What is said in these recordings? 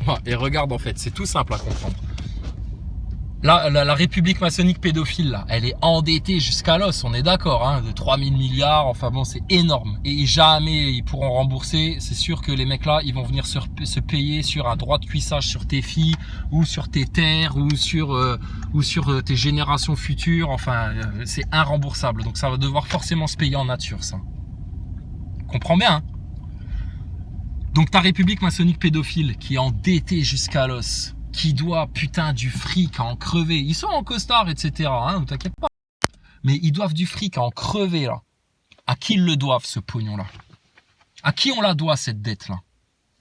Ouais, et regarde en fait, c'est tout simple à comprendre. Là, la République maçonnique pédophile, là, elle est endettée jusqu'à l'os, on est d'accord, hein, de 3000 milliards, enfin bon, c'est énorme. Et jamais ils pourront rembourser, c'est sûr que les mecs là, ils vont venir se payer sur un droit de cuissage sur tes filles, ou sur tes terres, ou sur tes générations futures, enfin, c'est irremboursable. Donc ça va devoir forcément se payer en nature, ça. Comprends bien, hein. Donc ta République maçonnique pédophile, qui est endettée jusqu'à l'os, qui doit putain du fric à en crever. Ils sont en costard, etc. Hein, ne t'inquiète pas. Mais ils doivent du fric à en crever, là. À qui ils le doivent, ce pognon-là? À qui on la doit, cette dette-là?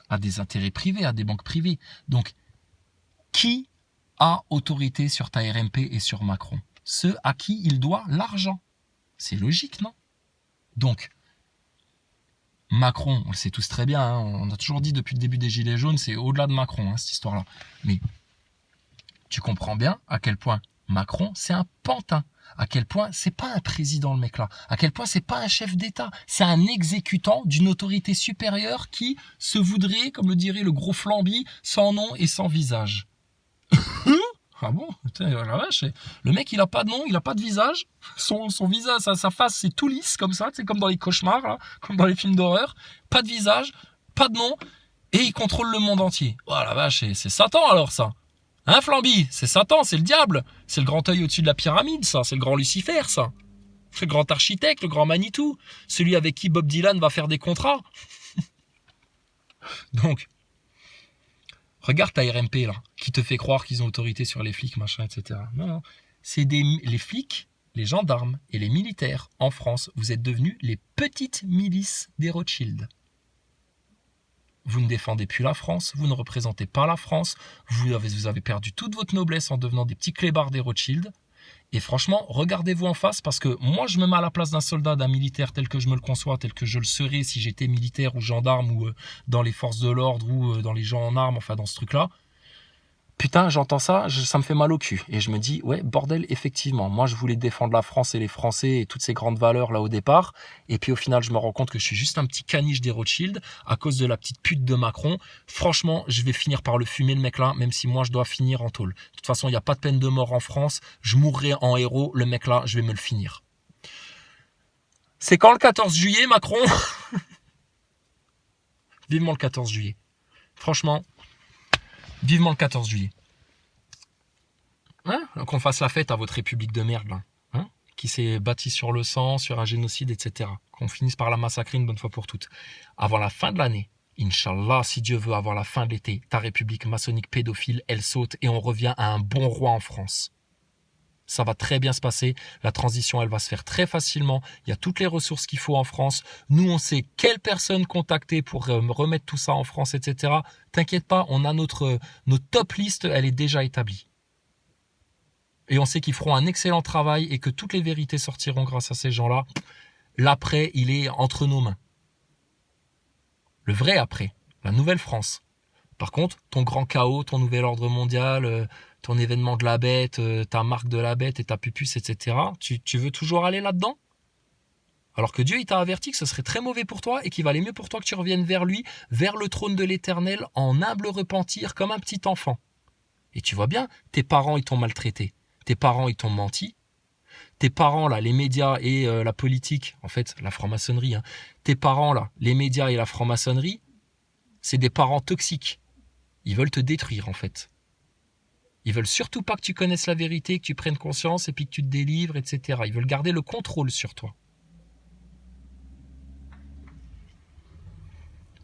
À des intérêts privés, à des banques privées. Donc, qui a autorité sur ta RMP et sur Macron? Ceux à qui il doit l'argent. C'est logique, non? Donc, Macron, on le sait tous très bien, hein, on a toujours dit depuis le début des Gilets jaunes, c'est au-delà de Macron, hein, cette histoire-là. Mais tu comprends bien à quel point Macron, c'est un pantin. À quel point c'est pas un président, le mec là. À quel point c'est pas un chef d'État. C'est un exécutant d'une autorité supérieure qui se voudrait, comme le dirait le gros Flamby, sans nom et sans visage. Ah bon? Putain, la vache. Le mec, il a pas de nom, il a pas de visage. Son visage, sa face, c'est tout lisse comme ça, c'est comme dans les cauchemars, là, comme dans les films d'horreur. Pas de visage, pas de nom, et il contrôle le monde entier. Oh la vache, c'est Satan alors ça. Hein, Flamby? C'est Satan, c'est le diable. C'est le grand œil au-dessus de la pyramide, ça. C'est le grand Lucifer, ça. C'est le grand architecte, le grand Manitou. Celui avec qui Bob Dylan va faire des contrats. Donc, regarde ta RMP, là, qui te fait croire qu'ils ont autorité sur les flics, machin, etc. Non, non. C'est les flics, les gendarmes et les militaires en France. Vous êtes devenus les petites milices des Rothschild. Vous ne défendez plus la France, vous ne représentez pas la France, vous avez perdu toute votre noblesse en devenant des petits clébards des Rothschild. Et franchement, regardez-vous en face, parce que moi, je me mets à la place d'un soldat, d'un militaire tel que je me le conçois, tel que je le serais si j'étais militaire ou gendarme ou dans les forces de l'ordre ou dans les gens en armes, enfin dans ce truc-là. Putain, j'entends ça, ça me fait mal au cul. Et je me dis, ouais, bordel, effectivement. Moi, je voulais défendre la France et les Français et toutes ces grandes valeurs là au départ. Et puis au final, je me rends compte que je suis juste un petit caniche des Rothschild à cause de la petite pute de Macron. Franchement, je vais finir par le fumer, le mec là, même si moi, je dois finir en tôle. De toute façon, il n'y a pas de peine de mort en France. Je mourrai en héros. Le mec là, je vais me le finir. C'est quand le 14 juillet, Macron? Vivement le 14 juillet. Franchement, vivement le 14 juillet. Hein, qu'on fasse la fête à votre république de merde, là. Hein, qui s'est bâtie sur le sang, sur un génocide, etc. Qu'on finisse par la massacrer une bonne fois pour toutes. Avant la fin de l'année, Inch'Allah, si Dieu veut, avant la fin de l'été, ta république maçonnique pédophile, elle saute et on revient à un bon roi en France. Ça va très bien se passer. La transition, elle va se faire très facilement. Il y a toutes les ressources qu'il faut en France. Nous, on sait quelle personne contacter pour remettre tout ça en France, etc. T'inquiète pas, on a notre top liste, elle est déjà établie. Et on sait qu'ils feront un excellent travail et que toutes les vérités sortiront grâce à ces gens-là. L'après, il est entre nos mains. Le vrai après, la nouvelle France. Par contre, ton grand chaos, ton nouvel ordre mondial, ton événement de la bête, ta marque de la bête et ta pupus, etc. Tu veux toujours aller là-dedans? Alors que Dieu, il t'a averti que ce serait très mauvais pour toi et qu'il valait mieux pour toi que tu reviennes vers lui, vers le trône de l'Éternel, en humble repentir comme un petit enfant. Et tu vois bien, tes parents, ils t'ont maltraité. Tes parents, ils t'ont menti. Tes parents, là, les médias et la politique, en fait, la franc-maçonnerie, hein. Tes parents, là, les médias et la franc-maçonnerie, c'est des parents toxiques. Ils veulent te détruire, en fait. Ils veulent surtout pas que tu connaisses la vérité, que tu prennes conscience et puis que tu te délivres, etc. Ils veulent garder le contrôle sur toi.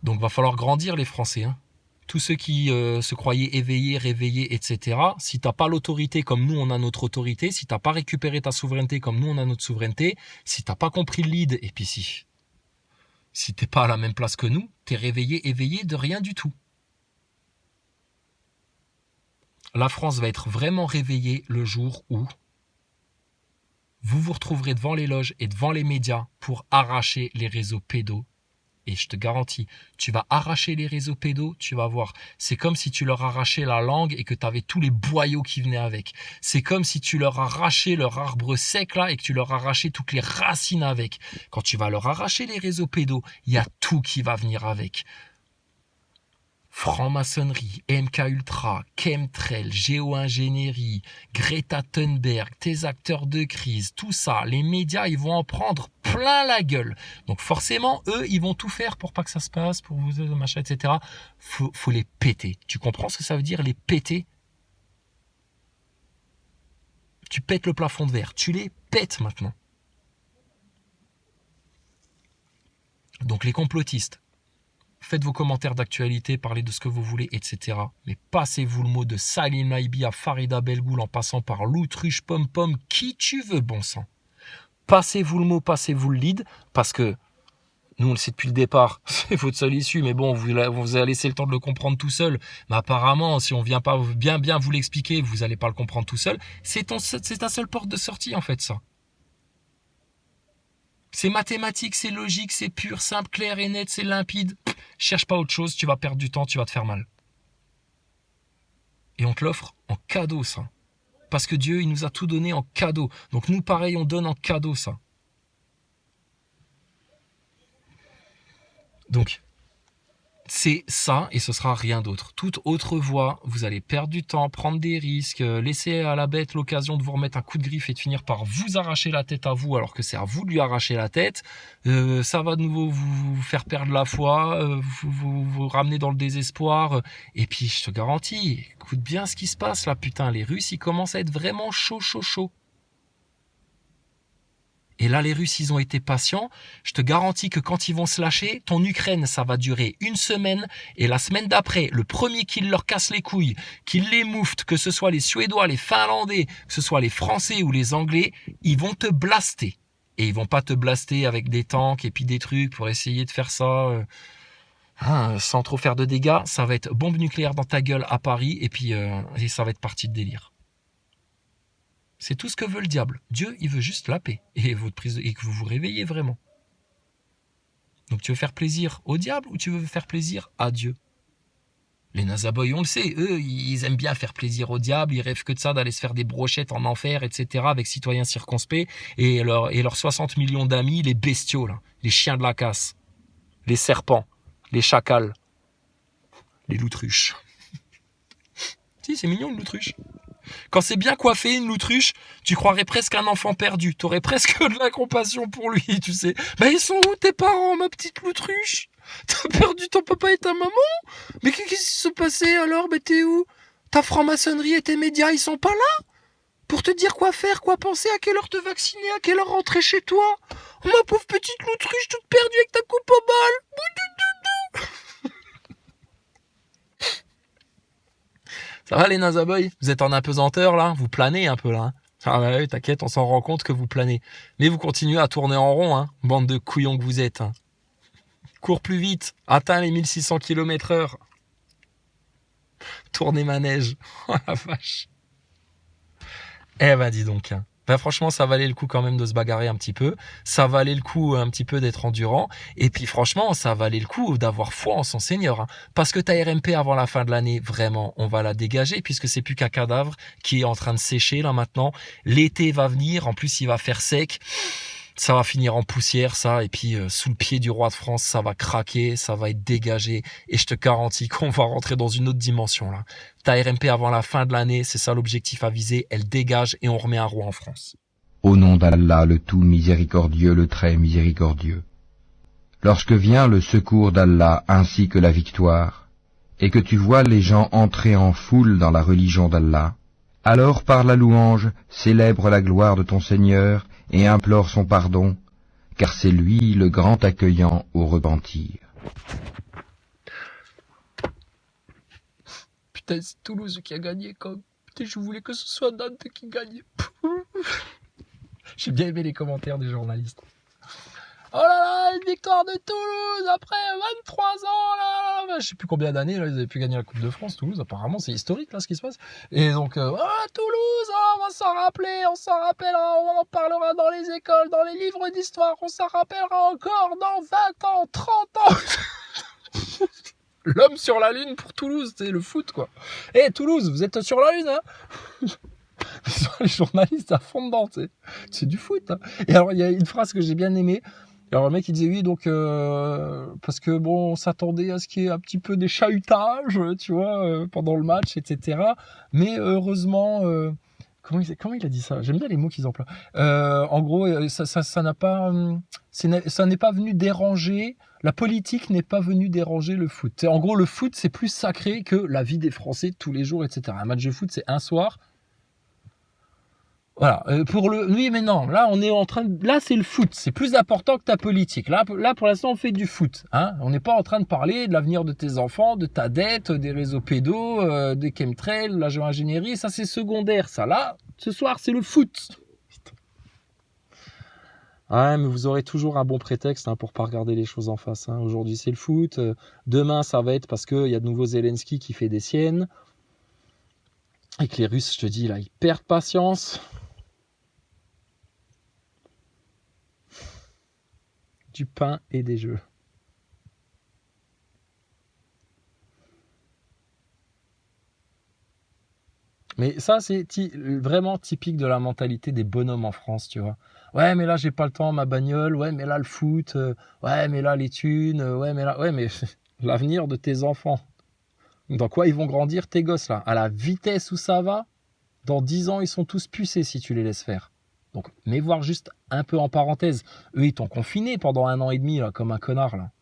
Donc, va falloir grandir, les Français, hein. Tous ceux qui se croyaient éveillés, réveillés, etc. Si t'as pas l'autorité comme nous, on a notre autorité. Si t'as pas récupéré ta souveraineté comme nous, on a notre souveraineté. Si t'as pas compris le lead, et puis si t'es pas à la même place que nous, t'es réveillé, éveillé de rien du tout. La France va être vraiment réveillée le jour où vous vous retrouverez devant les loges et devant les médias pour arracher les réseaux pédos. Et je te garantis, tu vas arracher les réseaux pédos, tu vas voir. C'est comme si tu leur arrachais la langue et que tu avais tous les boyaux qui venaient avec. C'est comme si tu leur arrachais leur arbre sec là et que tu leur arrachais toutes les racines avec. Quand tu vas leur arracher les réseaux pédos, il y a tout qui va venir avec. franc-maçonnerie, MK Ultra, chemtrail, géo-ingénierie, Greta Thunberg, tes acteurs de crise, tout ça, les médias, ils vont en prendre plein la gueule. Donc forcément, eux, ils vont tout faire pour pas que ça se passe, pour vous, machin, etc. Faut les péter. Tu comprends ce que ça veut dire, les péter? Tu pètes le plafond de verre. Tu les pètes maintenant. Donc les complotistes, faites vos commentaires d'actualité, parlez de ce que vous voulez, etc. Mais passez-vous le mot de Salim Naïbi à Farida Belgoul en passant par l'Autruche, Pom-Pom, qui tu veux, bon sang. Passez-vous le mot, passez-vous le lead, parce que nous, on le sait depuis le départ, c'est votre seule issue, mais bon, vous avez laissé le temps de le comprendre tout seul. Mais apparemment, si on vient pas bien vous l'expliquer, vous n'allez pas le comprendre tout seul. C'est ta seule porte de sortie, en fait, ça. C'est mathématique, c'est logique, c'est pur, simple, clair et net, c'est limpide. Cherche pas autre chose, tu vas perdre du temps, tu vas te faire mal. Et on te l'offre en cadeau, ça. Parce que Dieu, il nous a tout donné en cadeau. Donc nous, pareil, on donne en cadeau, ça. Donc, c'est ça et ce sera rien d'autre. Toute autre voie, vous allez perdre du temps, prendre des risques, laisser à la bête l'occasion de vous remettre un coup de griffe et de finir par vous arracher la tête à vous alors que c'est à vous de lui arracher la tête. Ça va de nouveau vous faire perdre la foi, vous ramener dans le désespoir. Et puis je te garantis, écoute bien ce qui se passe là, putain, les Russes ils commencent à être vraiment chauds. Et là, les Russes, ils ont été patients. Je te garantis que quand ils vont se lâcher, ton Ukraine, ça va durer une semaine. Et la semaine d'après, le premier qui leur casse les couilles, qui les moufte, que ce soit les Suédois, les Finlandais, que ce soit les Français ou les Anglais, ils vont te blaster. Et ils vont pas te blaster avec des tanks et puis des trucs pour essayer de faire ça sans trop faire de dégâts. Ça va être bombe nucléaire dans ta gueule à Paris et puis et ça va être parti de délire. C'est tout ce que veut le diable. Dieu, il veut juste la paix et que vous vous réveillez vraiment. Donc tu veux faire plaisir au diable ou tu veux faire plaisir à Dieu? Les Nazaboys, on le sait, eux, ils aiment bien faire plaisir au diable, ils rêvent que de ça, d'aller se faire des brochettes en enfer, etc. avec citoyens circonspects et leurs 60 millions d'amis, les bestiaux, là, les chiens de la casse, les serpents, les chacals, les loutruches. Si, c'est mignon une loutruche. Quand c'est bien coiffé, une loutruche, tu croirais presque un enfant perdu. T'aurais presque de la compassion pour lui, tu sais. Mais ils sont où tes parents, ma petite loutruche? T'as perdu ton papa et ta maman? Mais qu'est-ce qui se passait alors? Mais t'es où? Ta franc-maçonnerie et tes médias, ils sont pas là? Pour te dire quoi faire, quoi penser, à quelle heure te vacciner, à quelle heure rentrer chez toi? Oh, ma pauvre petite loutruche toute perdue avec ta coupe au bal. Ça va les Nazaboys? Vous êtes en apesanteur là? Vous planez un peu là? Ah ouais, t'inquiète, on s'en rend compte que vous planez. Mais vous continuez à tourner en rond, hein, bande de couillons que vous êtes. Hein. Cours plus vite, atteins les 1600 km/h. Tournez manège. Oh la vache. Eh ben dis donc. Hein. Ben franchement, ça valait le coup quand même de se bagarrer un petit peu. Ça valait le coup un petit peu d'être endurant. Et puis franchement, ça valait le coup d'avoir foi en son Seigneur. Hein. Parce que ta RMP avant la fin de l'année, vraiment, on va la dégager puisque c'est plus qu'un cadavre qui est en train de sécher là maintenant. L'été va venir, en plus il va faire sec. Ça va finir en poussière, ça, et puis sous le pied du roi de France, ça va craquer, ça va être dégagé, et je te garantis qu'on va rentrer dans une autre dimension, là. Ta RMP avant la fin de l'année, c'est ça l'objectif à viser, elle dégage et on remet un roi en France. Au nom d'Allah, le tout miséricordieux, le très miséricordieux. Lorsque vient le secours d'Allah ainsi que la victoire, et que tu vois les gens entrer en foule dans la religion d'Allah, alors par la louange, célèbre la gloire de ton Seigneur et implore son pardon, car c'est lui le grand accueillant au repentir. Putain, c'est Toulouse qui a gagné comme... Putain, je voulais que ce soit Nantes qui gagne. J'ai bien aimé les commentaires des journalistes. Oh là là, une victoire de Toulouse après 23 ans là. Je sais plus combien d'années là, ils avaient pu gagner la Coupe de France. Toulouse, apparemment, c'est historique là ce qui se passe. Et donc, Toulouse, on va s'en rappeler, on s'en rappellera, on en parlera dans les écoles, dans les livres d'histoire, on s'en rappellera encore dans 20 ans, 30 ans. L'homme sur la lune pour Toulouse, c'est le foot quoi. Eh Toulouse, vous êtes sur la lune hein? Les journalistes à fond dedans, c'est du foot. Hein. Et alors il y a une phrase que j'ai bien aimée. Alors le mec il disait oui donc parce que bon on s'attendait à ce qu'il y ait un petit peu des chahutages tu vois pendant le match etc. Mais heureusement comment il a dit ça? J'aime bien les mots qu'ils emploient. En gros ça n'a pas ça n'est pas venu déranger. La politique n'est pas venue déranger le foot. En gros le foot c'est plus sacré que la vie des Français de tous les jours etc. Un match de foot c'est un soir. Voilà, oui, mais non, là, on est en train de, là, c'est le foot, c'est plus important que ta politique. Là, pour l'instant, on fait du foot, hein. On n'est pas en train de parler de l'avenir de tes enfants, de ta dette, des réseaux pédos, des chemtrails, la géo-ingénierie, ça, c'est secondaire, ça. Là, ce soir, c'est le foot. Ouais, mais vous aurez toujours un bon prétexte hein, pour pas regarder les choses en face. Hein. Aujourd'hui, c'est le foot. Demain, ça va être parce qu'il y a de nouveau Zelensky qui fait des siennes. Et que les Russes, je te dis, là, ils perdent patience. Du pain et des jeux. Mais ça, c'est vraiment typique de la mentalité des bonhommes en France, tu vois. Ouais, mais là, j'ai pas le temps, ma bagnole. Ouais, mais là, le foot. Ouais, mais là, les thunes. Ouais, mais là, ouais, mais l'avenir de tes enfants. Dans quoi ils vont grandir, tes gosses, là? À la vitesse où ça va, dans 10 ans, ils sont tous pucés si tu les laisses faire. Donc, mais voir juste un peu en parenthèse. Eux, ils t'ont confiné pendant 1 an et demi, là, comme un connard, là.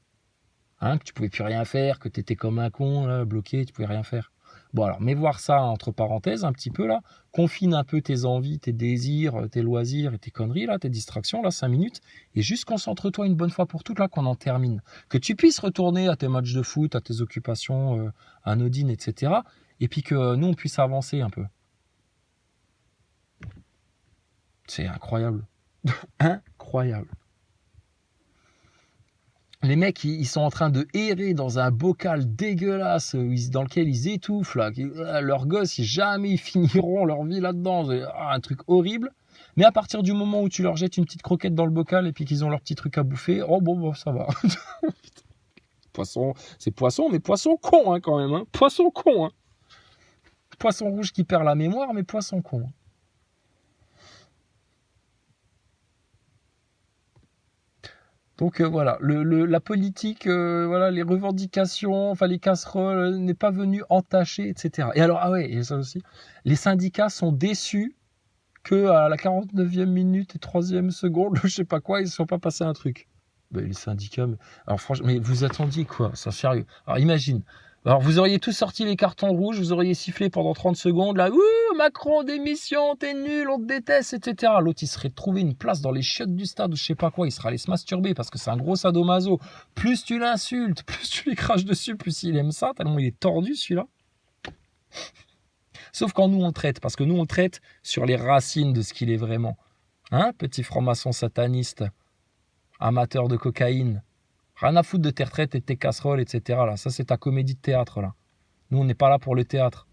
Hein, que tu pouvais plus rien faire, que tu étais comme un con, là, bloqué, tu pouvais rien faire. Bon alors, mais voir ça entre parenthèses un petit peu là, confine un peu tes envies, tes désirs, tes loisirs et tes conneries là, tes distractions là, 5 minutes, et juste concentre-toi une bonne fois pour toutes là qu'on en termine. Que tu puisses retourner à tes matchs de foot, à tes occupations anodines, etc. Et puis que nous on puisse avancer un peu. C'est incroyable. Incroyable. Les mecs, ils sont en train de errer dans un bocal dégueulasse dans lequel ils étouffent. Là. Leurs gosses, jamais ils finiront leur vie là-dedans. C'est un truc horrible. Mais à partir du moment où tu leur jettes une petite croquette dans le bocal et puis qu'ils ont leur petit truc à bouffer, oh bon ça va. Poisson, c'est poisson, mais poisson con hein, quand même. Hein. Poisson con. Hein. Poisson rouge qui perd la mémoire, mais poisson con. Hein. Donc voilà, la politique, voilà, les revendications, enfin les casseroles, n'est pas venu entacher, etc. Et alors, ah ouais, et ça aussi, les syndicats sont déçus que à la 49e minute et 3e seconde, je sais pas quoi, ils ne sont pas passés un truc. Ben, les syndicats, alors franchement, mais vous attendiez quoi, ça sérieux. Alors imagine, alors vous auriez tous sorti les cartons rouges, vous auriez sifflé pendant 30 secondes, là, ouh, Macron, démission, t'es nul, on te déteste, etc. L'autre, il serait trouvé une place dans les chiottes du stade ou je sais pas quoi, il serait allé se masturber parce que c'est un gros sadomaso. Plus tu l'insultes, plus tu lui craches dessus, plus il aime ça, tellement il est tordu celui-là. Sauf quand nous on traite, parce que nous on traite sur les racines de ce qu'il est vraiment. Hein, petit franc-maçon sataniste, amateur de cocaïne. Rien à foutre de tes retraites et de tes casseroles, etc. Là. Ça, c'est ta comédie de théâtre. Là. Nous, on n'est pas là pour le théâtre.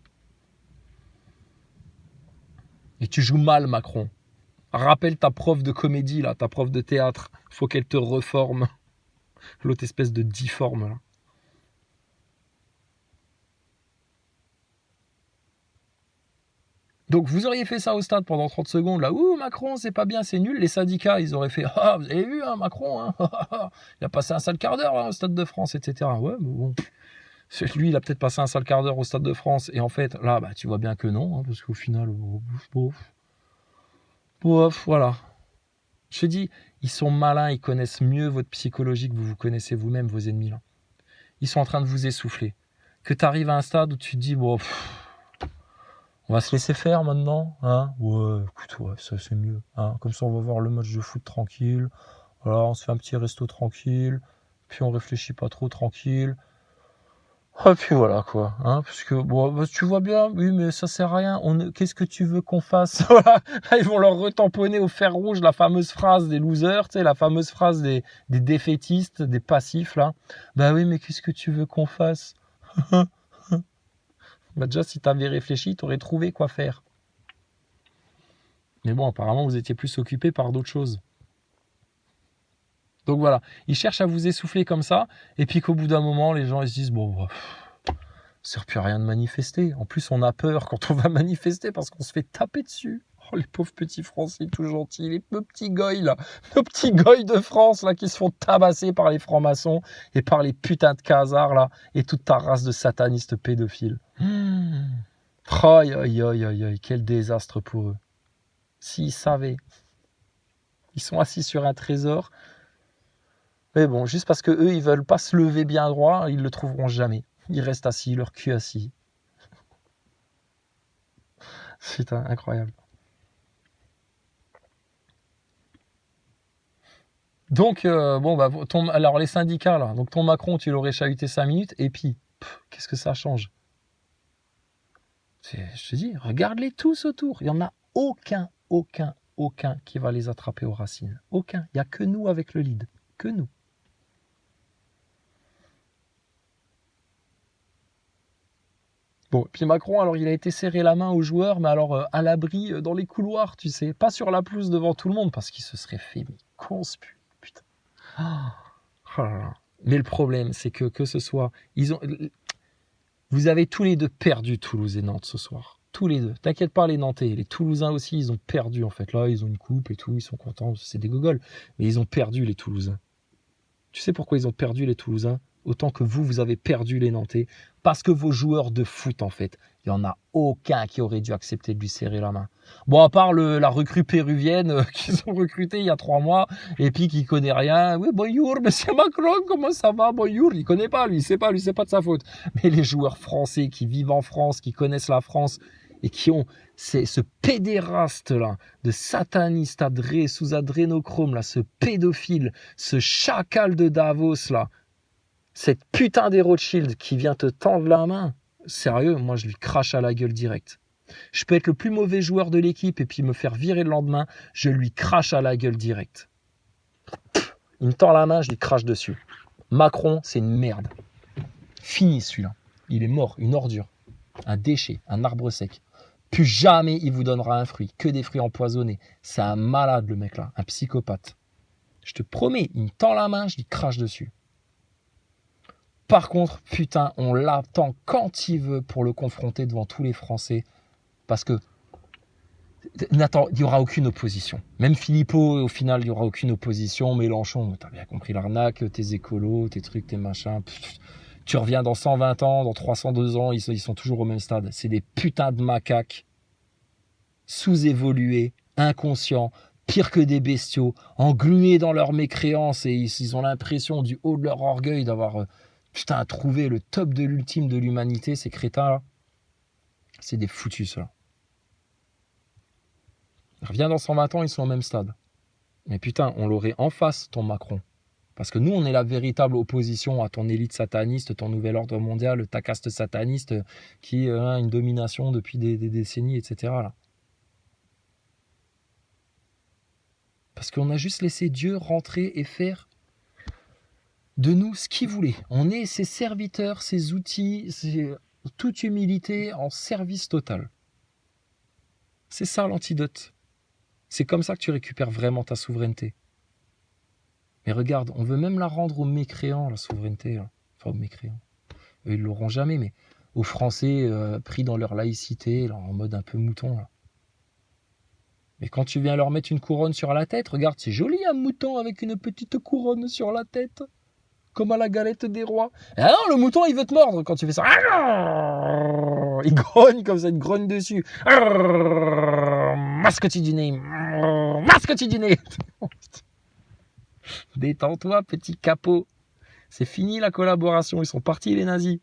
Et tu joues mal, Macron. Rappelle ta prof de comédie, là, ta prof de théâtre. Faut qu'elle te reforme. L'autre espèce de difforme, là. Donc, vous auriez fait ça au stade pendant 30 secondes, là. Ouh, Macron, c'est pas bien, c'est nul. Les syndicats, ils auraient fait ah, vous avez vu, hein, Macron, hein, il a passé un sale quart d'heure là, au Stade de France, etc. Ouais, mais bon. Lui, il a peut-être passé un sale quart d'heure au Stade de France. Et en fait, là, bah, tu vois bien que non. Hein, parce qu'au final, voilà. Je te dis, ils sont malins, ils connaissent mieux votre psychologie que vous connaissez vous-même, vos ennemis. Là. Ils sont en train de vous essouffler. Que tu arrives à un stade où tu te dis, bon, on va se laisser faire maintenant. Hein ouais, écoute, ouais, ça c'est mieux. Hein comme ça, on va voir le match de foot tranquille. Voilà, on se fait un petit resto tranquille. Puis on réfléchit pas trop tranquille. Ah, puis voilà quoi, hein, parce que bon, bah, tu vois bien, oui, mais ça sert à rien. Qu'est-ce que tu veux qu'on fasse? Voilà, là, ils vont leur retamponner au fer rouge la fameuse phrase des losers, tu sais, la fameuse phrase des défaitistes, des passifs là. Bah oui, mais qu'est-ce que tu veux qu'on fasse? Bah déjà, si t'avais réfléchi, t'aurais trouvé quoi faire. Mais bon, apparemment, vous étiez plus occupé par d'autres choses. Donc voilà, ils cherchent à vous essouffler comme ça, et puis qu'au bout d'un moment, les gens ils se disent bon, bah, ça sert plus à rien de manifester. En plus, on a peur quand on va manifester parce qu'on se fait taper dessus. Oh, les pauvres petits Français tout gentils, les petits goy là, nos petits goy de France là qui se font tabasser par les francs-maçons et par les putains de casards là et toute ta race de satanistes pédophiles. Aïe, aïe, aïe, aïe, aïe, quel désastre pour eux. S'ils savaient. Ils sont assis sur un trésor. Mais bon, juste parce que eux, ils veulent pas se lever bien droit, ils le trouveront jamais. Ils restent assis, leur cul assis. Putain, incroyable. Donc, alors les syndicats, là, donc ton Macron, tu l'aurais chahuté 5 minutes, et puis, qu'est-ce que ça change? Je te dis, regarde-les tous autour. Il n'y en a aucun qui va les attraper aux racines. Aucun. Il n'y a que nous avec le lead. Que nous. Bon, puis Macron, alors il a été serré la main aux joueurs, mais alors à l'abri dans les couloirs, tu sais, pas sur la pelouse devant tout le monde, parce qu'il se serait fait conspuer, putain. Oh là là. Mais le problème, c'est que ce soit, vous avez tous les deux perdu Toulouse et Nantes ce soir, tous les deux. T'inquiète pas les Nantais, les Toulousains aussi, ils ont perdu en fait. Là, ils ont une coupe et tout, ils sont contents, c'est des gogoles, mais ils ont perdu les Toulousains. Tu sais pourquoi ils ont perdu les Toulousains? Autant que vous avez perdu les Nantais. Parce que vos joueurs de foot, en fait, il n'y en a aucun qui aurait dû accepter de lui serrer la main. Bon, à part la recrue péruvienne qu'ils ont recrutée il y a 3 mois, et puis qui connaît rien. Oui, bonjour, monsieur Macron, comment ça va? Bonjour, il connaît pas, lui, c'est pas de sa faute. Mais les joueurs français qui vivent en France, qui connaissent la France, et qui ont ce pédéraste-là, de sataniste sous adrénochrome, là, ce pédophile, ce chacal de Davos, là, cette putain des Rothschild qui vient te tendre la main, sérieux, moi je lui crache à la gueule direct. Je peux être le plus mauvais joueur de l'équipe et puis me faire virer le lendemain, je lui crache à la gueule direct. Il me tend la main, je lui crache dessus. Macron, c'est une merde. Fini celui-là. Il est mort, une ordure, un déchet, un arbre sec. Plus jamais il vous donnera un fruit, que des fruits empoisonnés. C'est un malade le mec là, un psychopathe. Je te promets, il me tend la main, je lui crache dessus. Par contre, putain, on l'attend quand il veut pour le confronter devant tous les Français. Parce que, Nathan, il n'y aura aucune opposition. Même Philippot, au final, il n'y aura aucune opposition. Mélenchon, t'as bien compris l'arnaque, tes écolos, tes trucs, tes machins. Tu reviens dans 120 ans, dans 302 ans, ils sont toujours au même stade. C'est des putains de macaques, sous-évolués, inconscients, pire que des bestiaux, englués dans leur mécréance et ils ont l'impression, du haut de leur orgueil, d'avoir... trouver le top de l'ultime de l'humanité, ces crétins-là, c'est des foutus, ceux-là. Reviens dans 120 ans, ils sont au même stade. Mais putain, on l'aurait en face, ton Macron. Parce que nous, on est la véritable opposition à ton élite sataniste, ton nouvel ordre mondial, ta caste sataniste qui a une domination depuis des décennies, etc. Là. Parce qu'on a juste laissé Dieu rentrer et faire de nous ce qu'il voulait. On est ses serviteurs, ses outils, toute humilité en service total. C'est ça l'antidote. C'est comme ça que tu récupères vraiment ta souveraineté. Mais regarde, on veut même la rendre aux mécréants, la souveraineté. Là. Enfin, aux mécréants. Eux, ils ne l'auront jamais, mais aux Français pris dans leur laïcité, là, en mode un peu mouton. Là. Mais quand tu viens leur mettre une couronne sur la tête, regarde, c'est joli un mouton avec une petite couronne sur la tête. Comme à la galette des rois. Et alors, le mouton, il veut te mordre quand tu fais ça. Il grogne comme ça, il grogne dessus. Masque-tu du nez. Masque-tu du nez. Détends-toi, petit capot. C'est fini la collaboration. Ils sont partis, les nazis.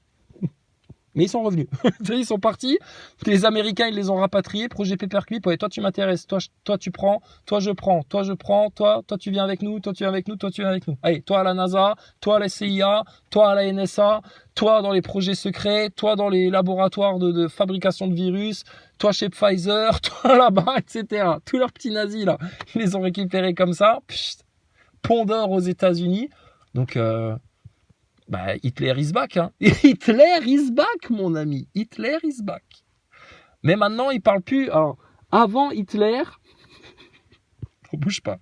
Mais ils sont revenus. Ils sont partis. Les Américains, ils les ont rapatriés. Projet Paperclip. Ouais, toi, tu m'intéresses. Toi, tu prends. Toi, je prends. Toi, je prends. Toi, tu viens avec nous. Toi, tu viens avec nous. Toi, tu viens avec nous. Allez, toi à la NASA. Toi à la CIA. Toi à la NSA. Toi dans les projets secrets. Toi dans les laboratoires de fabrication de virus. Toi chez Pfizer. Toi là-bas, etc. Tous leurs petits nazis, là. Ils les ont récupérés comme ça. Pont d'or aux États-Unis. Donc, Hitler is back, hein. Hitler is back, mon ami. Hitler is back. Mais maintenant, il parle plus. Alors, avant Hitler, on bouge pas.